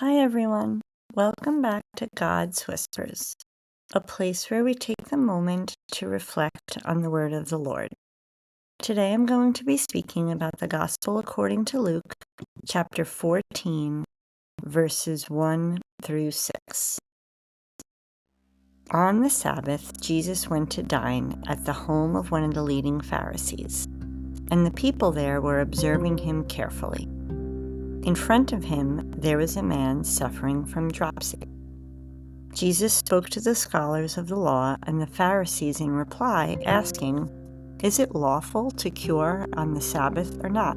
Hi, everyone. Welcome back to God's Whispers, a place where we take the moment to reflect on the word of the Lord. Today I'm going to be speaking about the Gospel according to Luke, chapter 14, verses 1 through 6. On the Sabbath, Jesus went to dine at the home of one of the leading Pharisees, and the people there were observing him carefully. In front of him, there was a man suffering from dropsy. Jesus spoke to the scholars of the law and the Pharisees in reply, asking, "Is it lawful to cure on the Sabbath or not?"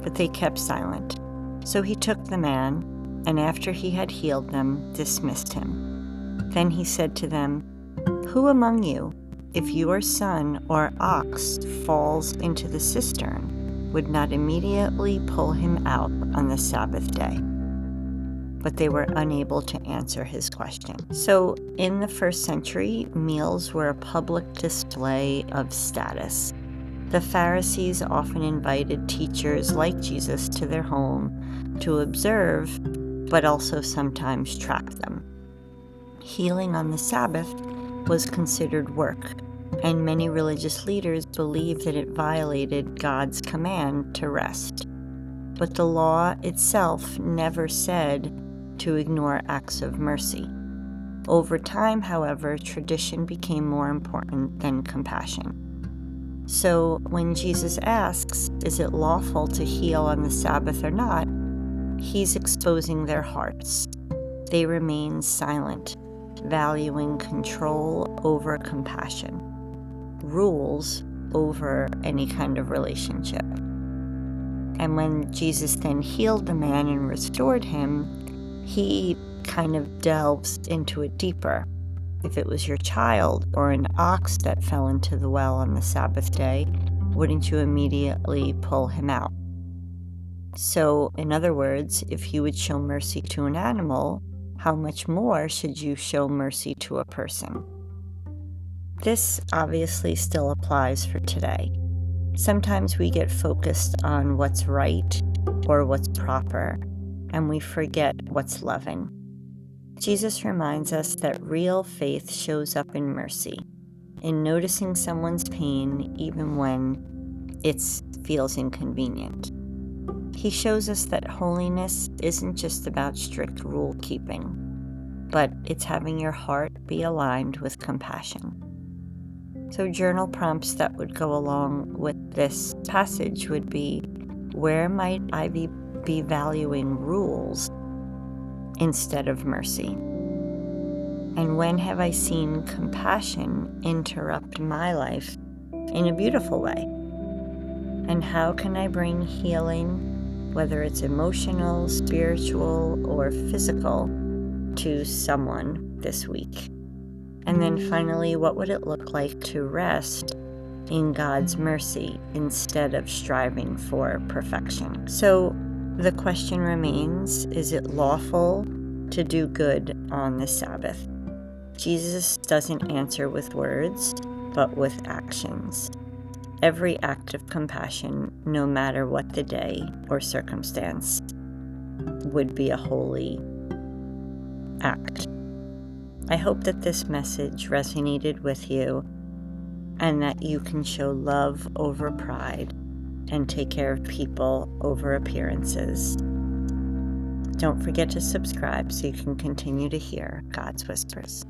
But they kept silent. So he took the man, and after he had healed them, dismissed him. Then he said to them, "Who among you, if your son or ox falls into the cistern, would not immediately pull him out on the Sabbath day?" But they were unable to answer his question. So in the first century, meals were a public display of status. The Pharisees often invited teachers like Jesus to their home to observe, but also sometimes trap them. Healing on the Sabbath was considered work, and many religious leaders believed that it violated God's command to rest. But the law itself never said to ignore acts of mercy. Over time, however, tradition became more important than compassion. So when Jesus asks, "Is it lawful to heal on the Sabbath or not?" he's exposing their hearts. They remain silent, valuing control over compassion, rules over any kind of relationship. And when Jesus then healed the man and restored him, he kind of delves into it deeper. If it was your child or an ox that fell into the well on the Sabbath day, wouldn't you immediately pull him out? So, in other words, if you would show mercy to an animal, how much more should you show mercy to a person? This obviously still applies for today. Sometimes we get focused on what's right or what's proper, and we forget what's loving. Jesus reminds us that real faith shows up in mercy, in noticing someone's pain even when it feels inconvenient. He shows us that holiness isn't just about strict rule keeping, but it's having your heart be aligned with compassion. So journal prompts that would go along with this passage would be, where might I be valuing rules instead of mercy? And when have I seen compassion interrupt my life in a beautiful way? And how can I bring healing, whether it's emotional, spiritual, or physical, to someone this week? And then finally, what would it look like to rest in God's mercy instead of striving for perfection? So the question remains, is it lawful to do good on the Sabbath? Jesus doesn't answer with words, but with actions. Every act of compassion, no matter what the day or circumstance, would be a holy act. I hope that this message resonated with you and that you can show love over pride and take care of people over appearances. Don't forget to subscribe so you can continue to hear God's Whispers.